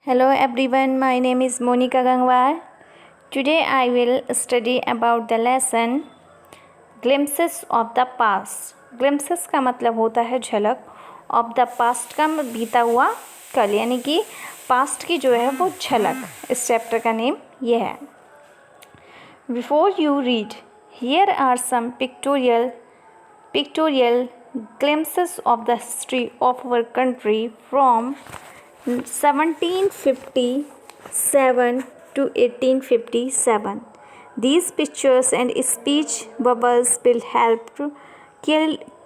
Hello everyone, my name is Monica Gangwar. Today I will study about the lesson Glimpses of the Past. Glimpses का मतलब होता है झलक, of the past का बीता हुआ कल, यानी कि पास्ट की जो है वो झलक। इस चैप्टर का नेम ये है। Before you read, here are some pictorial glimpses of the history of our country from 1757 to 1857. These pictures and speech bubbles will help to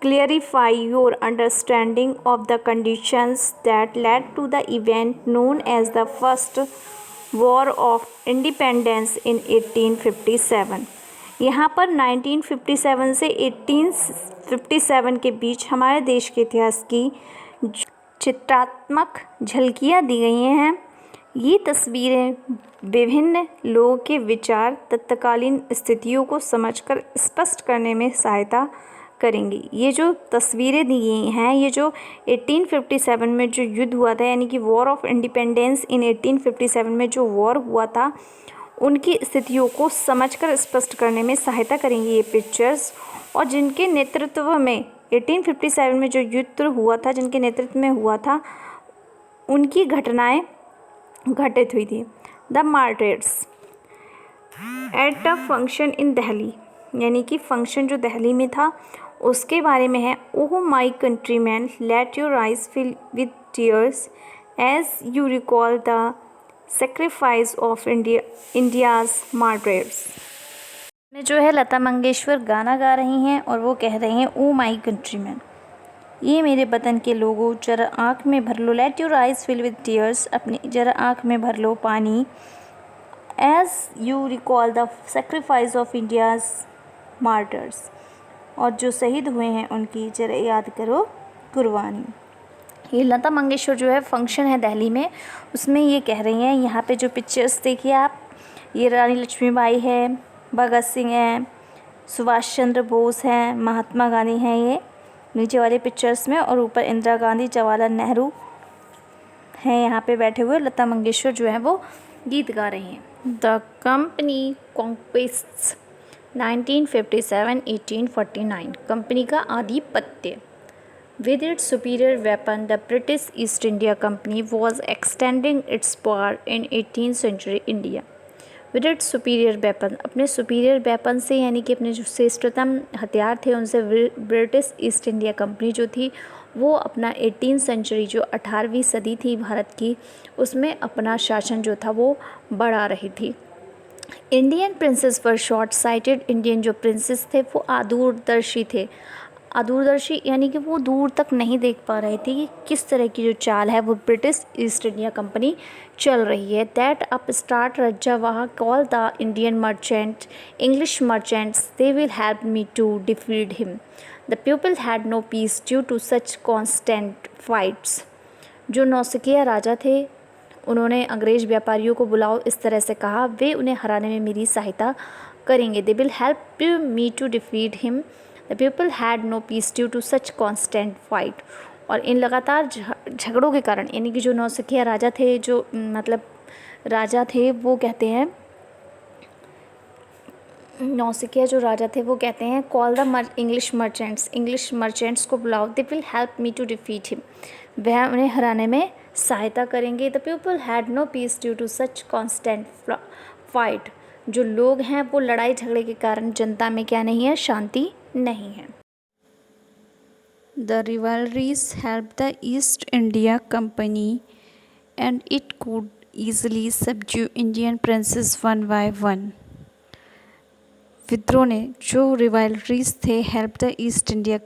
clarify your understanding of the conditions that led to the event known as the First War of Independence in 1857. यहाँ पर 1957 से 1857 के बीच हमारे देश के इतिहास की चित्रात्मक झलकियाँ दी गई हैं। ये तस्वीरें विभिन्न लोगों के विचार तत्कालीन स्थितियों को समझकर स्पष्ट करने में सहायता करेंगी। ये जो तस्वीरें दी गई हैं, ये जो 1857 में जो युद्ध हुआ था, यानी कि वॉर ऑफ इंडिपेंडेंस इन 1857 में जो वॉर हुआ था, उनकी स्थितियों को समझकर स्पष्ट करने में सहायता करेंगी ये पिक्चर्स। और जिनके नेतृत्व में 1857 में जो युद्ध हुआ था, जिनके नेतृत्व में हुआ था, उनकी घटनाएं घटित हुई थी। The martyrs at a function in Delhi, यानी कि फंक्शन जो दिल्ली में था उसके बारे में है। Oh my countryman, let your eyes fill with tears as you recall the sacrifice of India's martyrs. में जो है लता मंगेशकर गाना गा रही हैं और वो कह रही हैं, ओ माई कंट्रीमैन, ये मेरे वतन के लोगों, जरा आँख में भर लो, let your eyes fill with tears, अपनी जरा आँख में भर लो पानी, as you recall the sacrifice of India's martyrs, और जो शहीद हुए हैं उनकी जरा याद करो कुर्बानी। ये लता मंगेशकर जो है फंक्शन है दिल्ली में, उसमें ये कह रही हैं। यहाँ पे जो पिक्चर्स देखिए आप, ये रानी लक्ष्मीबाई है, भगत सिंह हैं, सुभाष चंद्र बोस हैं, महात्मा गांधी हैं, ये नीचे वाले पिक्चर्स में, और ऊपर इंदिरा गांधी, जवाहरलाल नेहरू हैं यहाँ पे बैठे हुए। लता मंगेशकर जो है वो गीत गा रही हैं। द कंपनी कॉन्क्वेस्ट्स 1957-1849, कंपनी का आधिपत्य। With its superior weapon, the British East India Company was extending its power in 18th century India. With its superior weapon, अपने superior weapon से, यानी कि अपने जो श्रेष्ठतम हथियार थे उनसे ब्रिटिश ईस्ट इंडिया कंपनी जो थी वो अपना 18th सेंचुरी, जो 18वीं सदी थी भारत की, उसमें अपना शासन जो था वो बढ़ा रही थी। इंडियन प्रिंसेस वर शॉर्ट साइटेड, इंडियन जो प्रिंसेस थे वो अदूरदर्शी थे। अदूरदर्शी यानी कि वो दूर तक नहीं देख पा रहे थे कि किस तरह की जो चाल है वो ब्रिटिश ईस्ट इंडिया कंपनी चल रही है। दैट अप स्टार्ट रज्जावाहा call the Indian merchant English merchants, they will help me to defeat him. The people had no peace due to such constant fights. जो नौसिखिया राजा थे उन्होंने अंग्रेज़ व्यापारियों को बुलाओ, इस तरह से कहा, वे उन्हें हराने में मेरी सहायता करेंगे। They will help me to defeat him. The people had no peace due to such constant fight. और इन लगातार झगड़ों के कारण, यानी कि जो नौसिखिया राजा थे, जो मतलब राजा थे वो कहते हैं, नौसिखिया जो राजा थे वो कहते हैं, कॉल द इंग्लिश मर्चेंट्स को बुलाओ, they will help me to defeat him, वह उन्हें हराने में सहायता करेंगे। The people had no peace due to such constant fight. जो लोग हैं वो लड़ाई झगड़े के कारण जनता में क्या नहीं है, शांति नहीं है। The rivalries help the East India Company and it could easily subdue Indian princes one by one. विद्रोह ने, जो रिवाइलरीज थे, help the East India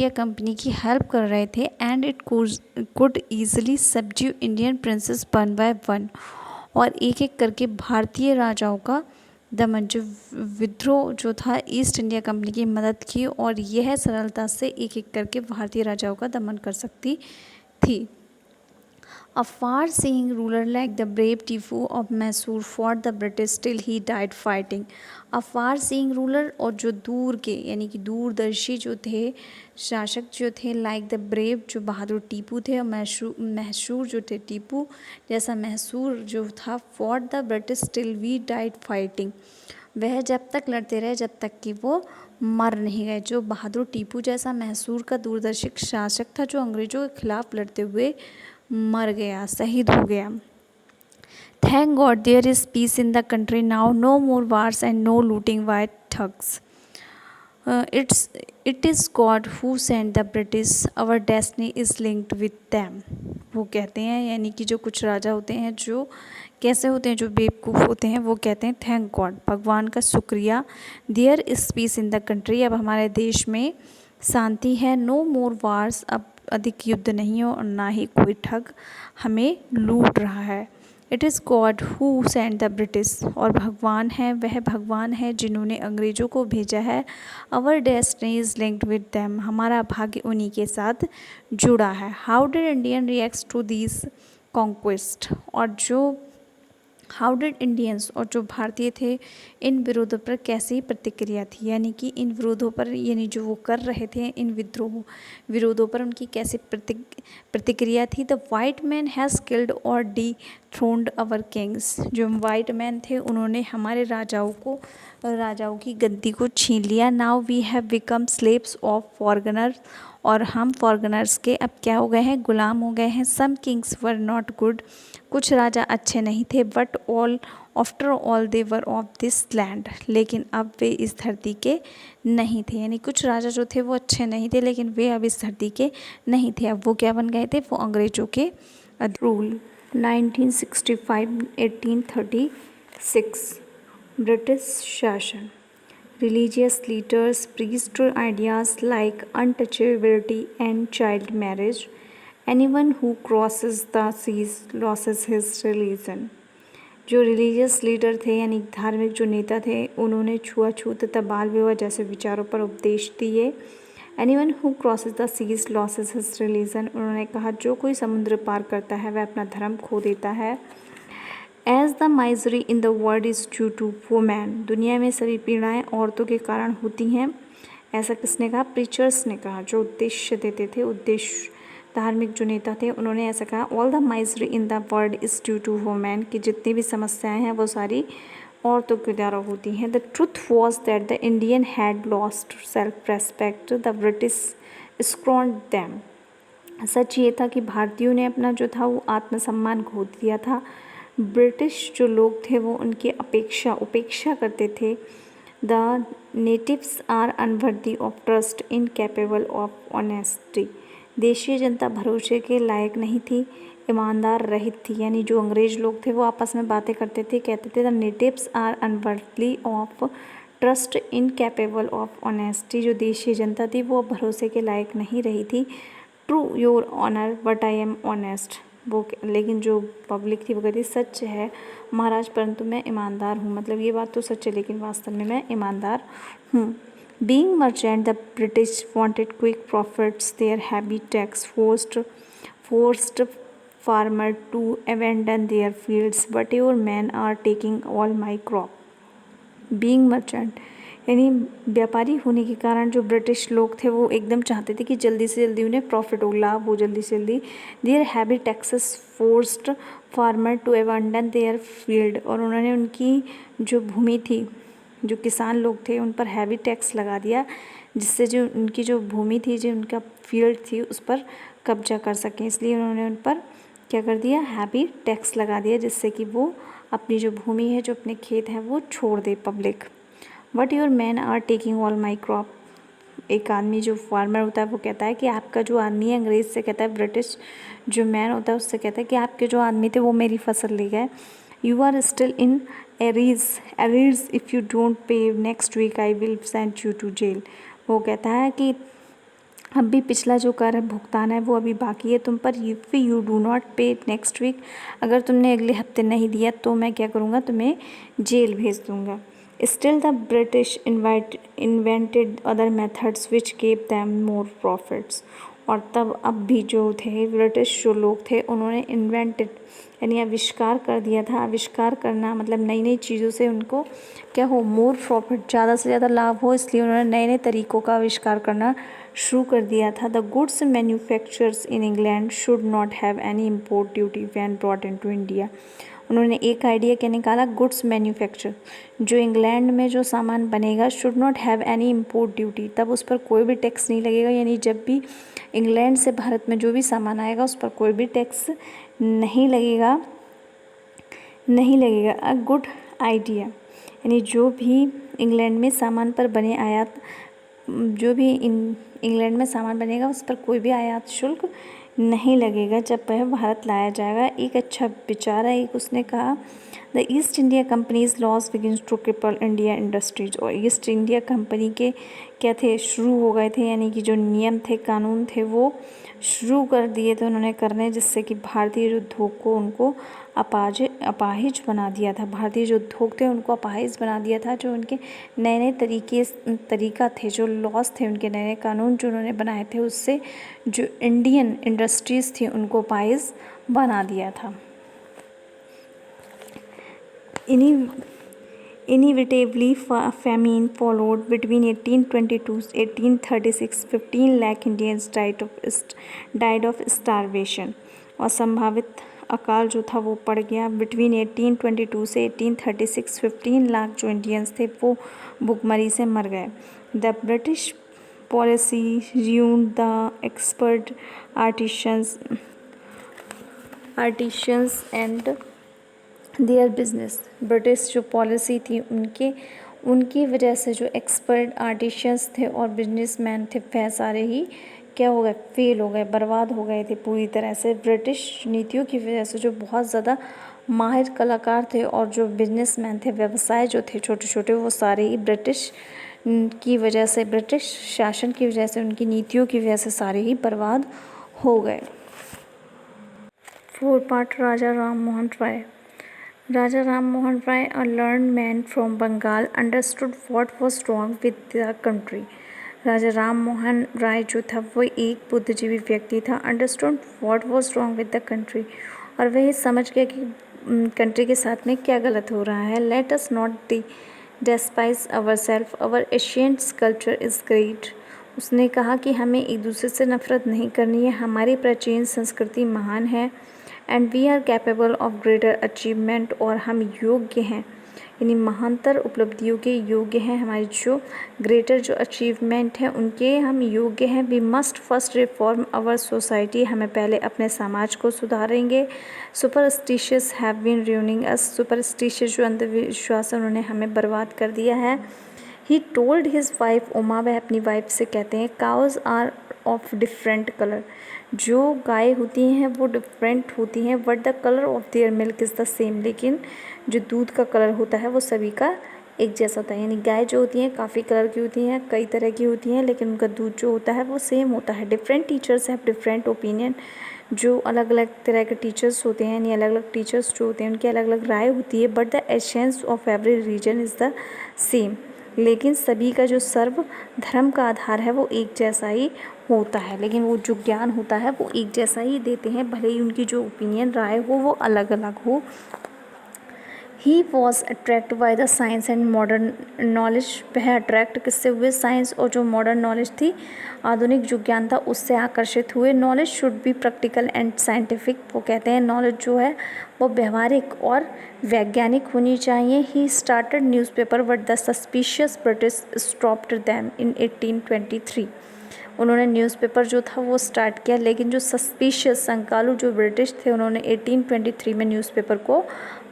Company की हेल्प कर रहे थे, and it could easily subdue Indian princes one by one, और एक एक करके भारतीय राजाओं का दमन, जो विद्रोह जो था ईस्ट इंडिया कंपनी की मदद की, और यह सरलता से एक एक करके भारतीय राजाओं का दमन कर सकती थी। A far-seeing ruler like the brave Tipu of Mysore fought the British till he died fighting. A far-seeing ruler, और जो दूर के यानी कि दूरदर्शी जो थे शासक जो थे, लाइक द ब्रेव जो बहादुर टीपू थे, और मैसूर जो थे टीपू जैसा मैसूर जो था, fought the British till we died fighting, वह जब तक लड़ते रहे जब तक कि वो मर नहीं गए। जो बहादुर टीपू जैसा मैसूर का दूरदर्शी शासक था जो अंग्रेज़ों के खिलाफ लड़ते हुए मर गया, शहीद हो गया। Thank God there is peace in the country now, no more wars and no looting by thugs. It is God who sent the British, our destiny is linked with them. वो कहते हैं, यानी कि जो कुछ राजा होते हैं जो कैसे होते हैं, जो बेवकूफ़ होते हैं, वो कहते हैं थैंक गॉड, भगवान का शुक्रिया, there is peace in the country, अब हमारे देश में शांति है, नो मोर वार्स, अब अधिक युद्ध नहीं हो और ना ही कोई ठग हमें लूट रहा है। It is God who sent the British, और भगवान है, वह भगवान है जिन्होंने अंग्रेज़ों को भेजा है। Our destiny is linked with them, हमारा भाग्य उन्हीं के साथ जुड़ा है। How did Indian reacts to this conquest, और जो हाउ डिड इंडियंस, और जो भारतीय थे, इन विरोधों पर कैसी प्रतिक्रिया थी, यानी कि इन विरोधों पर, यानी जो वो कर रहे थे इन विरोधों पर उनकी कैसी प्रतिक्रिया थी। The white man has killed or dethroned our kings, जो वाइट मैन थे उन्होंने हमारे राजाओं की गद्दी को छीन लिया। Now we have become slaves of foreigners, और हम फॉरगनर्स के अब क्या हो गए हैं, गुलाम हो गए हैं। सम किंग्स वर नॉट गुड, कुछ राजा अच्छे नहीं थे, but all after all they were of this land, लेकिन अब वे इस धरती के नहीं थे। यानी कुछ राजा जो थे वो अच्छे नहीं थे, लेकिन वे अब इस धरती के नहीं थे, अब वो क्या बन गए थे, वो अंग्रेजों के रूल। 1965-1836 ब्रिटिश शासन। Religious leaders preached ideas like untouchability and child marriage. Anyone who crosses the seas loses his religion. जो रिलीजियस लीडर थे यानी धार्मिक जो नेता थे, उन्होंने छुआछूत तथा बाल विवाह जैसे विचारों पर उपदेश दिए। Anyone who crosses the seas loses his religion, उन्होंने कहा जो कोई समुद्र पार करता है वह अपना धर्म खो देता है। As the misery in the world is due to women, दुनिया में सभी पीड़ाएं औरतों के कारण होती हैं। ऐसा किसने कहा, प्रीचर्स ने कहा, जो उद्देश्य देते थे, उद्देश्य धार्मिक जो नेता थे उन्होंने ऐसा कहा। All the misery in the world is due to women, कि जितनी भी समस्याएं हैं वो सारी औरतों के द्वारा होती हैं। The truth was that the Indian had lost self respect, the British scorned them. सच ये था कि भारतीयों ने अपना जो था वो आत्मसम्मान खो दिया था, ब्रिटिश जो लोग थे वो उनकी उपेक्षा करते थे। The natives are unworthy of trust, incapable of honesty, देशीय जनता भरोसे के लायक नहीं थी, ईमानदार रहित थी। यानी जो अंग्रेज लोग थे वो आपस में बातें करते थे, कहते थे the natives are unworthy of trust, incapable of honesty, जो देशीय जनता थी वो भरोसे के लायक नहीं रही थी। True your honour but I am honest, वो लेकिन जो पब्लिक थी वो कहती सच है महाराज परंतु मैं ईमानदार हूँ, मतलब ये बात तो सच है लेकिन वास्तव में मैं ईमानदार हूँ। Being merchant the British wanted quick profits, their heavy tax forced farmer to abandon their fields, but your man are taking all my crop. Being merchant यानी व्यापारी होने के कारण जो ब्रिटिश लोग थे वो एकदम चाहते थे कि जल्दी से जल्दी उन्हें प्रॉफिट हो, लाभ हो जल्दी से जल्दी। Their heavy taxes forced farmer to abandon their field, और उन्होंने उनकी जो भूमि थी, जो किसान लोग थे उन पर हैवी टैक्स लगा दिया, जिससे जो उनकी जो भूमि थी, जो उनका फील्ड थी उस पर कब्जा कर सकें, इसलिए उन्होंने उन पर क्या कर दिया, हैवी टैक्स लगा दिया, जिससे कि वो अपनी जो भूमि है, जो अपने खेत हैं वो छोड़ दे public. But your man are taking all my crop, एक आदमी जो फार्मर होता है वो कहता है कि आपका जो आदमी है, अंग्रेज़ से कहता है, ब्रिटिश जो मैन होता है उससे कहता है कि आपके जो आदमी थे वो मेरी फसल ले गए। You are still in arrears if you don't pay next week I will send you to jail. वो कहता है कि अब भी पिछला जो कर भुगतान है वो अभी बाकी है तुम पर, इफ़ यू डू नॉट पे नेक्स्ट वीक, अगर तुमने अगले हफ्ते नहीं दिया तो मैं क्या करूँगा, तुम्हें जेल भेज दूँगा। Still the British invented other methods which gave them more profits. और तब अब भी जो थे ब्रिटिश जो लोग थे उन्होंने इन्वेंटेड यानी आविष्कार कर दिया था। आविष्कार करना मतलब नई नई चीज़ों से उनको क्या हो, मोर प्रॉफिट, ज़्यादा से ज़्यादा लाभ हो, इसलिए उन्होंने नए नए तरीक़ों का आविष्कार करना शुरू कर दिया था। The goods manufactures in England should not have any import duty when brought into India. उन्होंने एक आइडिया क्या निकाला, गुड्स मैन्युफैक्चर, जो इंग्लैंड में जो सामान बनेगा should not have any import duty, तब उस पर कोई भी टैक्स नहीं लगेगा। यानी जब भी इंग्लैंड से भारत में जो भी सामान आएगा उस पर कोई भी टैक्स नहीं लगेगा, नहीं लगेगा। अ गुड आइडिया, यानी जो भी इंग्लैंड में सामान पर बने आयात, जो भी इंग्लैंड में सामान बनेगा उस पर कोई भी आयात शुल्क नहीं लगेगा जब वह भारत लाया जाएगा। एक अच्छा विचार है। एक उसने कहा the East India Company's laws begins to cripple India industries, और ईस्ट इंडिया कंपनी के क्या थे, शुरू हो गए थे, यानी कि जो नियम थे, कानून थे, वो शुरू कर दिए थे उन्होंने करने, जिससे कि भारतीय जो उद्योग को उनको अपाहिज बना दिया था। भारतीय जो उद्योग थे उनको अपाहिज बना दिया था। जो उनके नए नए तरीका थे, जो लॉस थे, उनके नए नए कानून जो उन्होंने बनाए थे, उससे जो इंडियन इंडस्ट्रीज़ थी उनको अपाहिज बना दिया था। Inevitably, famine followed between 1822 1836. 15 lakh Indians died of starvation, और संभावित अकाल जो था वो पड़ गया। बिटवीन 1822 से 1836 15 लाख जो इंडियंस थे वो भुखमरी से मर गए। The British policy ruined the expert artisans and their business. British जो पॉलिसी थी उनकी वजह से जो एक्सपर्ट आर्टिशियंस थे और बिजनेसमैन थे वह सारे ही क्या हो गए, फेल हो गए, बर्बाद हो गए थे पूरी तरह से। ब्रिटिश नीतियों की वजह से जो बहुत ज़्यादा माहिर कलाकार थे और जो बिजनेसमैन थे, व्यवसाय जो थे छोटे छोटे, वो सारे ही ब्रिटिश की वजह से, ब्रिटिश शासन की वजह से, उनकी नीतियों की वजह से सारे ही बर्बाद हो गए। 4 part Raja Ram Mohan Roy. Raja Ram Mohan Rai, a learned man from Bengal, understood what was wrong with the country. राजा राम मोहन राय जो था वो एक बुद्धिजीवी व्यक्ति था। Understood what was wrong with the country, और वह समझ गया कि कंट्री के साथ में क्या गलत हो रहा है। Let us not despise our self, our ancients culture is great. उसने कहा कि हमें एक दूसरे से नफरत नहीं करनी है, हमारी प्राचीन संस्कृति महान है। And we are capable of greater achievement, और हम योग्य हैं, यानी महानतर उपलब्धियों के योग्य हैं। हमारी जो ग्रेटर जो अचीवमेंट है उनके हम योग्य हैं। We must first reform our society, हमें पहले अपने समाज को सुधारेंगे। Superstitious have been ruining us, superstitious जो अंधविश्वास है उन्होंने हमें बर्बाद कर दिया है। He told his wife Uma, वह अपनी वाइफ से कहते हैं, cows are of different colour, जो गाय होती हैं वो डिफरेंट होती हैं, but the colour of their milk is the same, लेकिन जो दूध का कलर होता है वो सभी का एक जैसा होता है। यानी गाय जो होती हैं काफ़ी कलर की होती हैं, कई तरह की होती हैं, लेकिन उनका दूध जो होता है वो सेम होता है। Different teachers have different opinion, जो अलग अलग तरह के टीचर्स होते हैं, यानी अलग अलग टीचर्स जो होते हैं उनकी अलग अलग राय होती है, but the essence of every region is the same, लेकिन सभी का जो सर्व धर्म का आधार है वो एक जैसा ही होता है, लेकिन वो जो ज्ञान होता है वो एक जैसा ही देते हैं, भले ही उनकी जो ओपिनियन राय हो वो अलग अलग हो। He was attract by the science and modern knowledge, वह अट्रैक्ट किससे हुए, साइंस और जो मॉडर्न नॉलेज थी, आधुनिक जो ज्ञान था उससे आकर्षित हुए। Knowledge should be practical and scientific, वो कहते हैं नॉलेज जो है वो व्यवहारिक और वैज्ञानिक होनी चाहिए। He started newspaper but the suspicious British stopped them in 1823, उन्होंने न्यूज़पेपर जो था वो स्टार्ट किया, लेकिन जो सस्पिशियस संकालू जो ब्रिटिश थे उन्होंने 1823 में न्यूज़पेपर को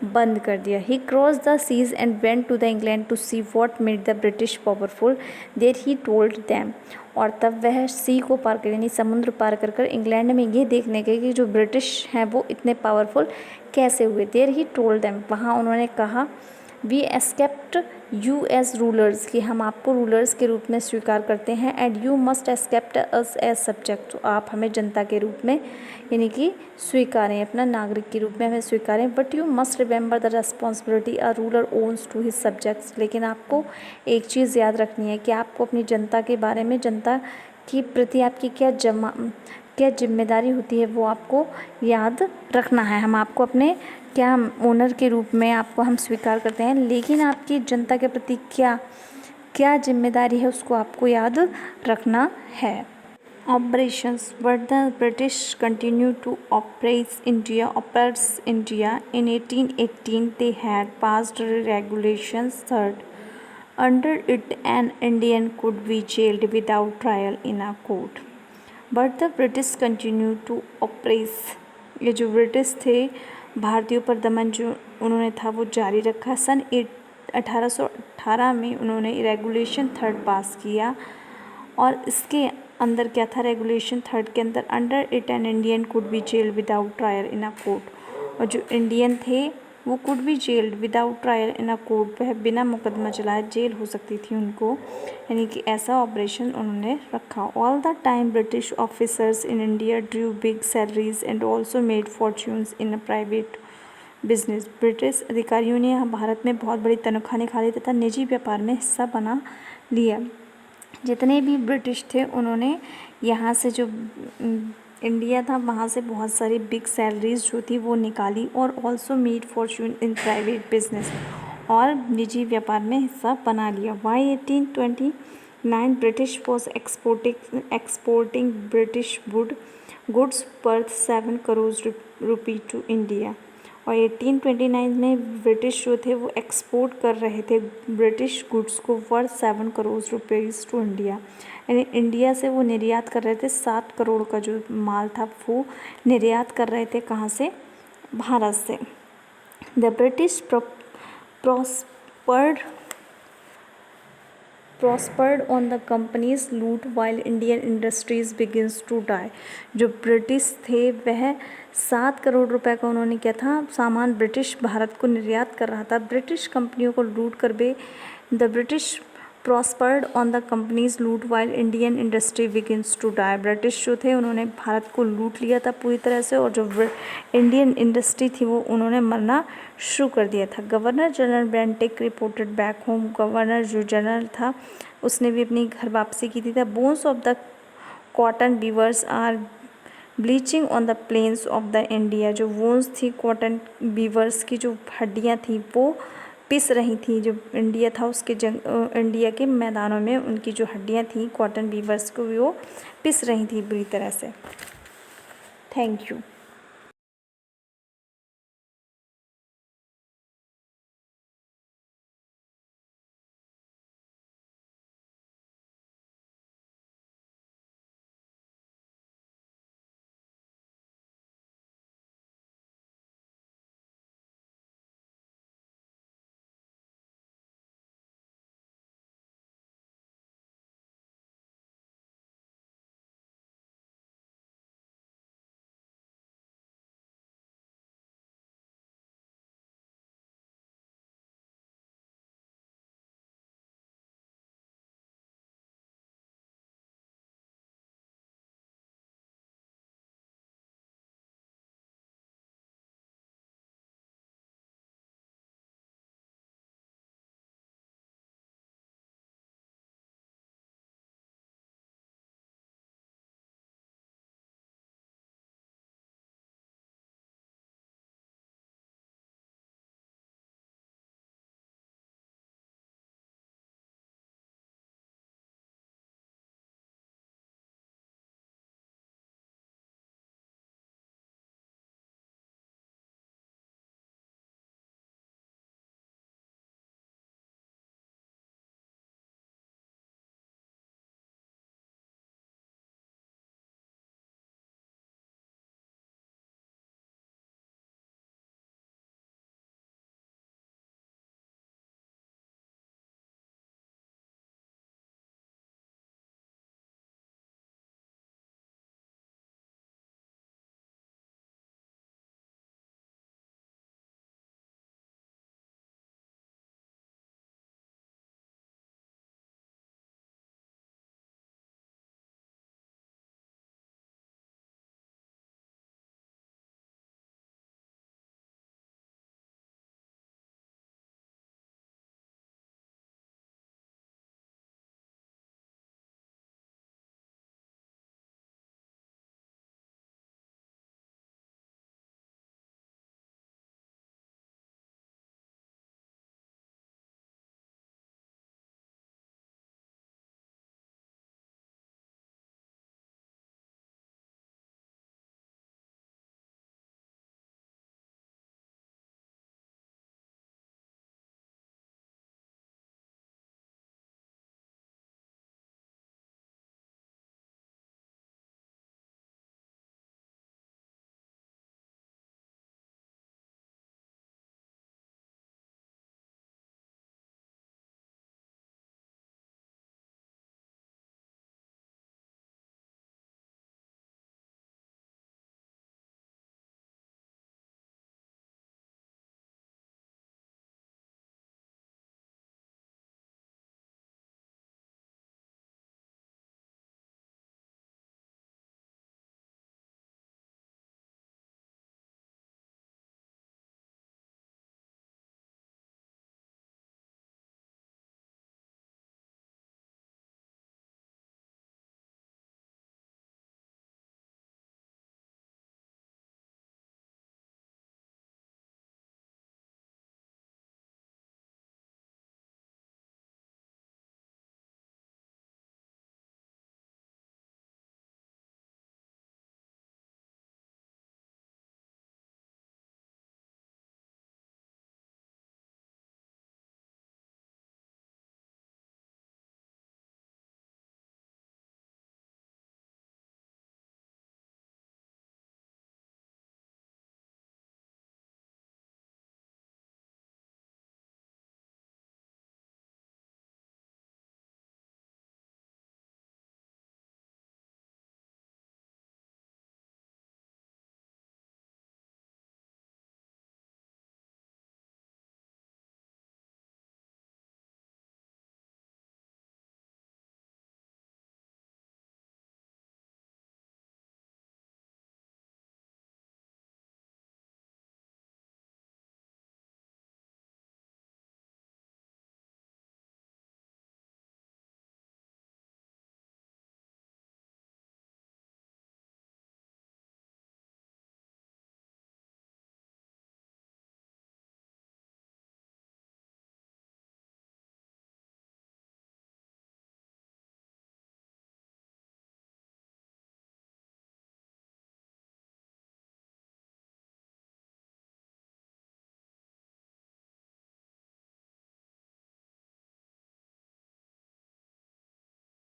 बंद कर दिया। He cross the seas and went to the England to see what made the British powerful, there he told them, और तब वह सी को पार कर यानी समुद्र पार कर कर इंग्लैंड में ये देखने गए कि जो ब्रिटिश हैं वो इतने पावरफुल कैसे हुए। देयर ही टोल्ड दैम, वहाँ उन्होंने कहा, we accept you as rulers, कि हम आपको रूलर्स के रूप में स्वीकार करते हैं, and you must accept us as subject, तो आप हमें जनता के रूप में यानी कि स्वीकारें, अपना नागरिक के रूप में हमें स्वीकारें। But you must remember the responsibility a ruler owes to his subjects, लेकिन आपको एक चीज़ याद रखनी है कि आपको अपनी जनता के बारे में, जनता के प्रति आपकी क्या जिम्मेदारी होती है वो आपको याद रखना है। हम आपको अपने क्या ओनर के रूप में आपको हम स्वीकार करते हैं, लेकिन आपकी जनता के प्रति क्या जिम्मेदारी है उसको आपको याद रखना है। Operations. But the British continued to oppress India. In 1818, they had passed regulations that under it an Indian could be jailed without trial in a court. But the British continued to oppress. ये जो British थे भारतीयों पर दमन जो उन्होंने था वो जारी रखा। सन 1818 में उन्होंने रेगुलेशन 3 पास किया और इसके अंदर क्या था, रेगुलेशन 3 के अंदर under it an Indian could be gelled without trial in a court. और जो इंडियन थे वो could be gelled without trial in a court, वह बिना मुकदमा चलाए जेल हो सकती थी उनको, यानी कि ऐसा ऑपरेशन उन्होंने रखा। All the time British officers in India Drew big salaries and also made fortunes in a private business. British अधिकारियों ने यहाँ भारत में बहुत बड़ी तनख्वाहें निकाली तथा निजी व्यापार में हिस्सा बना लिया। जितने भी ब्रिटिश थे उन्होंने यहाँ से जो इंडिया था वहाँ से बहुत सारी बिग सैलरीज जो थी वो निकाली और also made fortune in private business, और निजी व्यापार में हिस्सा बना लिया। By 1829 British was exporting British goods worth 7 crore rupee to India. और 1829 में ब्रिटिश जो थे वो एक्सपोर्ट कर रहे थे ब्रिटिश गुड्स को worth 7 crore rupees to India, यानी इंडिया से वो निर्यात कर रहे थे। 7 करोड़ का जो माल था वो निर्यात कर रहे थे, कहाँ से, भारत से। The British prospered on the company's loot while Indian industries begins to die। जो ब्रिटिश थे वह 7 करोड़ रुपए का उन्होंने क्या था सामान ब्रिटिश भारत को निर्यात कर रहा था, ब्रिटिश कंपनियों को लूट कर बे। The British prospered on the company's loot while Indian industry begins to die. British जो थे उन्होंने भारत को लूट लिया था पूरी तरह से, और जो इंडियन इंडस्ट्री थी वो उन्होंने मरना शुरू कर दिया था। Governor general Bentinck reported back home. Governor जो जनरल था उसने भी अपनी घर वापसी की थी। The bones of the cotton weavers are bleaching on the plains of the India. जो बोन्स थी कॉटन वीवर्स की, जो हड्डियाँ थी वो पिस रही थी। जो इंडिया था उसके इंडिया के मैदानों में उनकी जो हड्डियाँ थी कॉटन वीवर्स को वो पिस रही थी बुरी तरह से। Thank you.